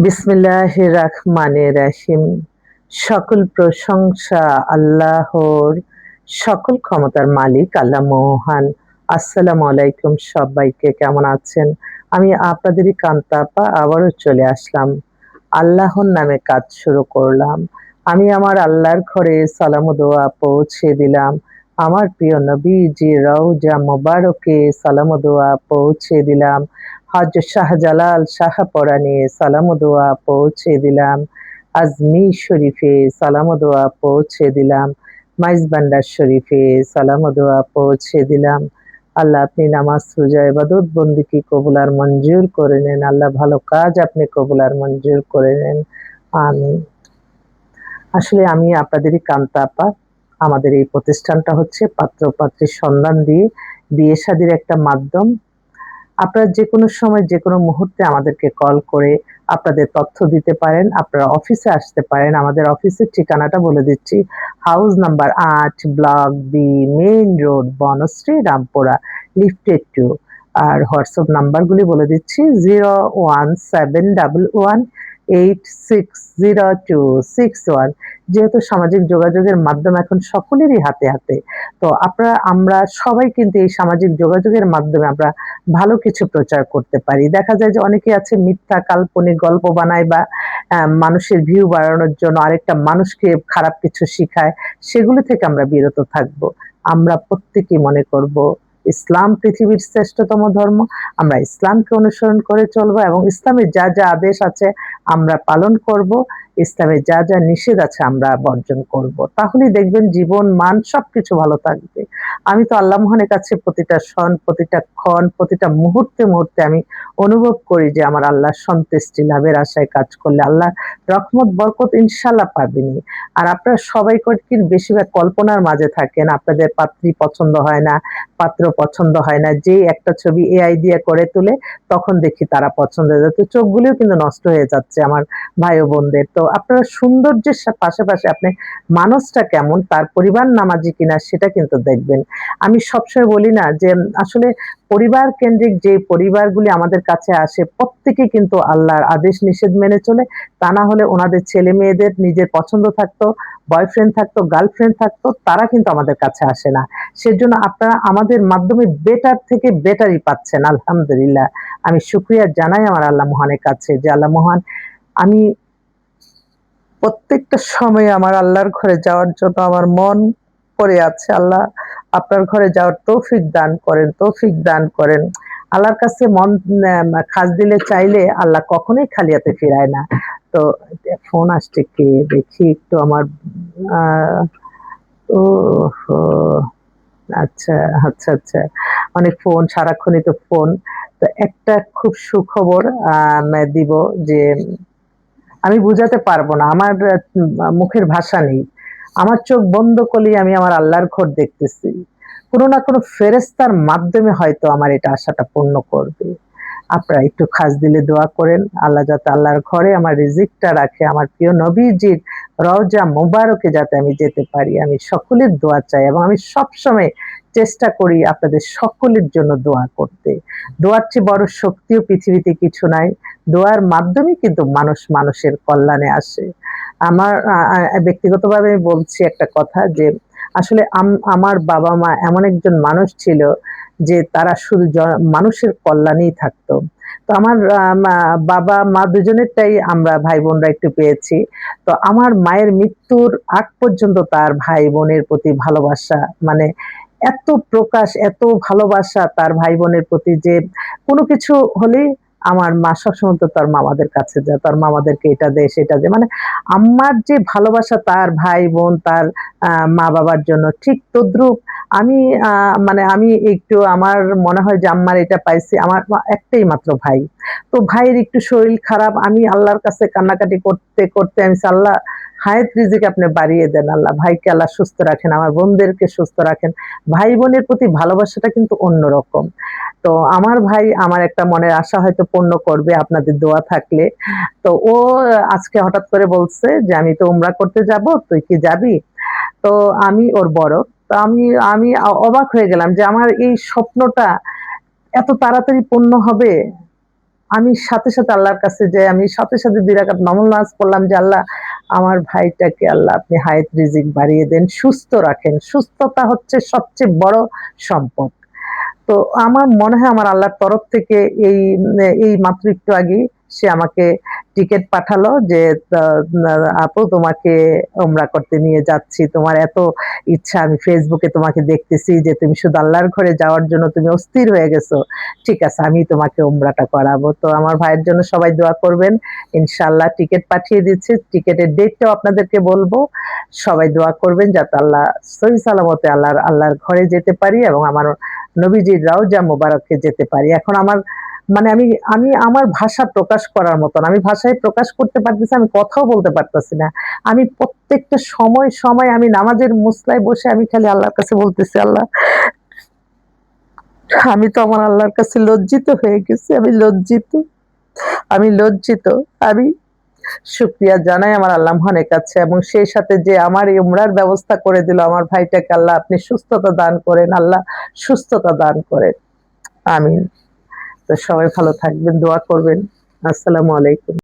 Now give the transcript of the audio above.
বিসমিল্লাহির রহমানির রহিম। সকল প্রশংসা আল্লাহর, সকল ক্ষমতার মালিক আল্লাহ মহান। আসসালামু আলাইকুম সবাইকে, কেমন আছেন? আমি আপনাদেরই কান্তা আপা আবারও চলে আসলাম। আল্লাহর নামে কাজ শুরু করলাম। আমি আমার আল্লাহর ঘরে সালাম ও দোয়া পৌঁছে দিলাম। আমার প্রিয় নবীজি রওজা মোবারকে সালাম ও দোয়া পৌঁছে দিলাম। হজ শাহজালাল শাহপরানে সালাম ও দোয়া পৌঁছে দিলাম। আজমির শরীফে সালাম ও দোয়া পৌঁছে দিলাম। মাইজবান্ডার শরীফে সালাম ও দোয়া পৌঁছে দিলাম। আল্লাহ আপনি নামাজ রোজা ইবাদত বন্দিকে কবুল আর মঞ্জুর করে নেন। আল্লাহ ভালো কাজ আপনি কবুল আর মঞ্জুর করে নেন। আমিন। আসলে আমি আপনাদেরই কান্তা আপা। আমাদের এই প্রতিষ্ঠানটা হচ্ছে পাত্র পাত্রীর সন্ধান দিয়ে বিয়ে শাদীর একটা মাধ্যম। আপনারা যেকোনো সময় যেকোনো মুহূর্তে আমাদেরকে কল করে আপনাদের তথ্য দিতে পারেন। আপনারা অফিসে আসতে পারেন। আমাদের অফিসের ঠিকানাটা বলে দিচ্ছি। House number ৮, block B, main road, Banasree, Rampura, লিফটেড 2। আর হোয়াটসঅ্যাপ নাম্বারগুলি বলে দিচ্ছি 01711860261। যেহেতু সামাজিক যোগাযোগের মাধ্যম এখন সকলেরই হাতে হাতে, তো আমরা সবাই কিন্তু এই সামাজিক যোগাযোগের মাধ্যমে আমরা ভালো কিছু প্রচার করতে পারি। দেখা যায় যে অনেকে আছে মিথ্যা কাল্পনিক গল্প বানায় বা মানুষের ভিউ বাড়ানোর জন্য আরেকটা মানুষকে খারাপ কিছু শিখায়। সেগুলো থেকে আমরা বিরত থাকবো। আমরা প্রত্যেকেই মনে করব ইসলাম পৃথিবীর শ্রেষ্ঠতম ধর্ম। আমরা ইসলামকে অনুসরণ করে চলবো এবং ইসলামের যা যা আদেশ আছে আমরা পালন করব। ইসলামের যা যা নিষেধ আছে আমরা বর্জন করব। তাহলেই দেখবেন জীবন মান সবকিছু ভালো থাকবে। আমি তো আল্লাহ মহানের কাছে প্রতিটা ক্ষণ, প্রতিটা ক্ষণ, প্রতিটা মুহূর্তে মুহূর্তে আমি অনুভব করি যে আমার আল্লাহর সন্তুষ্টি লাভের আশায় কাজ করলে আল্লাহ রহমত বরকত ইনশাল্লাহ পাবেনই। আর আপনারা সবাই কি বেশিরভাগ কল্পনার মাঝে থাকেন। আপনাদের পাত্রী পছন্দ হয় না, পাত্র পছন্দ হয় না। যেই একটা ছবি এআই দিয়ে করে তুলে তখন দেখি তারা পছন্দ হয়ে যায়। তো চোখগুলিও কিন্তু নষ্ট হয়ে যাচ্ছে আমার ভাই ও বোনদের। তো আপনারা সৌন্দর্যের পাশাপাশি আপনি মানুষটা কেমন, তার পরিবার নামাজি কিনা সেটা কিন্তু দেখবেন। আমি সবসময় বলি না যে আসলে পরিবার কেন্দ্রিক যে পরিবারগুলি আমাদের কাছে আসে প্রত্যেকেই কিন্তু আল্লাহর আদেশ নিষেধ মেনে চলে। তা না হলে ওনাদের ছেলে মেয়েদের নিজের পছন্দ থাকতো, বয়ফ্রেন্ড থাকতো, গার্লফ্রেন্ড থাকতো, তারা কিন্তু আমাদের কাছে আসে না। সেজন্য আপনারা আমাদের মাধ্যমে বেটার থেকে বেটারই পাচ্ছেন। আলহামদুলিল্লাহ। আমি শুকরিয়া জানাই আমার আল্লাহ মহানের কাছে যে আল্লাহ মহান, আমি প্রত্যেকটা সময়ে আমার আল্লাহর ঘরে যাওয়ার জন্য আমার মন পড়ে আছে। আল্লাহ আপনার ঘরে যাওয়ার তৌফিক দান করেন, তৌফিক দান করেন। আল্লাহর কাছে মন খাস দিলে চাইলে আল্লাহ কখনোই খালি হাতে ফিরায় না। তো ফোন আসছে, কে দেখি একটু আমার আহ ওহো! আচ্ছা, আচ্ছা, আচ্ছা। অনেক ফোন, সারাক্ষণই তো ফোন। তো একটা খুব সুখবর দিব যে আমি বুঝাতে পারবো না। আমার মুখের ভাষা নেই। আমার চোখ বন্ধ করলেই আমি আমার আল্লাহর ঘর দেখতেছি। কোনো না কোনো ফেরেশতার মাধ্যমে হয়তো আমার এটা আশাটা পূর্ণ করবে। আপনারা একটু খাস দিলে দোয়া করেন। আল্লাহ যাতে আল্লাহর ঘরে আমার রিজিকটা রাখে। আমার প্রিয় নবীজির রওজা মোবারকে যাতে আমি যেতে পারি। আমি সকলের দোয়া চাই এবং আমি সবসময় চেষ্টা করি আপনাদের সকলের জন্য দোয়া করতে। দোয়ার চেয়ে বড় শক্তিও পৃথিবীতে কিছু নাই। দোয়ার মাধ্যমেই কিন্তু মানুষ মানুষের কল্যাণে আসে। আমার ব্যক্তিগতভাবে বলছি একটা কথা যে আসলে আমার বাবা-মা এমন একজন মানুষ ছিল যে তারা শুধু মানুষের কল্যাণেই থাকতো। তো আমার বাবা-মা দুজনেরটাই আমরা ভাই-বোনরা একটু পেয়েছি। তো আমার মায়ের মৃত্যুর আগ পর্যন্ত তার ভাই-বোনের প্রতি ভালোবাসা, মানে এত প্রকাশ, এত ভালোবাসা তার ভাই-বোনের প্রতি যে কোনো কিছু হলেই আমার মা সবসময় তো তার মামাদের কাছে যায়। তার মামাদেরকে এটা দে, সেটা দে। মানে আম্মার যে ভালোবাসা তার ভাই-বোন, তার মা-বাবার জন্য ঠিক তদ্রূপ আমি আমি একটু আমার মনে হয় যে আম্মার এটা পাইছি। আমার একটাই মাত্র ভাই। তো ভাইয়ের একটু শরীর খারাপ। আমি আল্লাহর কাছে কান্নাকাটি করতে, করতে আমি বলছি, "আল্লাহ হায়াত রিজিক আপনি বাড়িয়ে দেন আল্লাহ। ভাইকে আল্লাহ সুস্থ রাখেন, আমার বোনদেরকে সুস্থ রাখেন।" ভাই-বোনের প্রতি ভালোবাসাটা কিন্তু অন্যরকম। তো আমার ভাই আমার একটা মনের আশা হয়তো পূর্ণ করবে আপনাদের দোয়া থাকলে। তো ও আজকে হঠাৎ করে বলছে যে, "আমি তো উমরা করতে যাব, তুই কি যাবি?" তো আমি ওর বড়। তো আমি আমি অবাক হয়ে গেলাম যে আমার এই স্বপ্নটা এত তাড়াতাড়ি পূর্ণ হবে। আমি সাথে সাথে আল্লাহর কাছে যে আমি সাথে সাথে 2 রাকাত নফল নামাজ পড়লাম যে আল্লাহ আমার ভাইটাকে আল্লাহ আপনি হায়াত রিজিক বাড়িয়ে দেন, সুস্থ রাখেন। সুস্থতা হচ্ছে সবচেয়ে বড় সম্পদ। তো আমার মনে হয় আমার আল্লাহর তরফ থেকে এই মাত্র একটু আগেই সে আমাকে টিকেট পাঠালো যে তা আপু তোমাকে উমরা করতে নিয়ে যাচ্ছি। তোমার এত ইচ্ছা আমি ফেসবুকে তোমাকে দেখতেছি যে তুমি শুধু আল্লাহর ঘরে যাওয়ার জন্য তুমি অস্থির হয়ে গেছো। ঠিক আছে আমি তোমাকে উমরাটা করাবো। তো আমার ভাইয়ের জন্য সবাই দোয়া করবেন। ইনশাআল্লাহ টিকেট পাঠিয়ে দিচ্ছি। টিকেটের ডেটটাও আপনাদেরকে বলবো। সবাই দোয়া করবেন যাতে আল্লাহ সহি সালামতে আল্লাহর ঘরে যেতে পারি এবং আমার নবীজির রওজা মোবারকে যেতে পারি। এখন আমার মানে আমি আমি আমার ভাষা প্রকাশ করার মতন আমি ভাষায় প্রকাশ করতে পারতেছি আমি কথাও বলতে পারতেছি না। আমি প্রত্যেকটা সময় আমি নামাজের মুসলায় বসে আমি খালি আল্লাহর কাছে বলতেছি আল্লাহ আমি তো আমার আল্লাহর কাছে লজ্জিত হয়ে গেছি। আমি লজ্জিত। আমি শুকরিয়া জানাই আমার আল্লাহ মহানের কাছে এবং সেই সাথে যে আমার এই উমরার ব্যবস্থা করে দিল আমার ভাইটাকে আল্লাহ আপনি সুস্থতা দান করেন। আল্লাহ সুস্থতা দান করেন। আমিন। তো সবাই ভালো থাকবেন, দোয়া করবেন। আসসালামু আলাইকুম।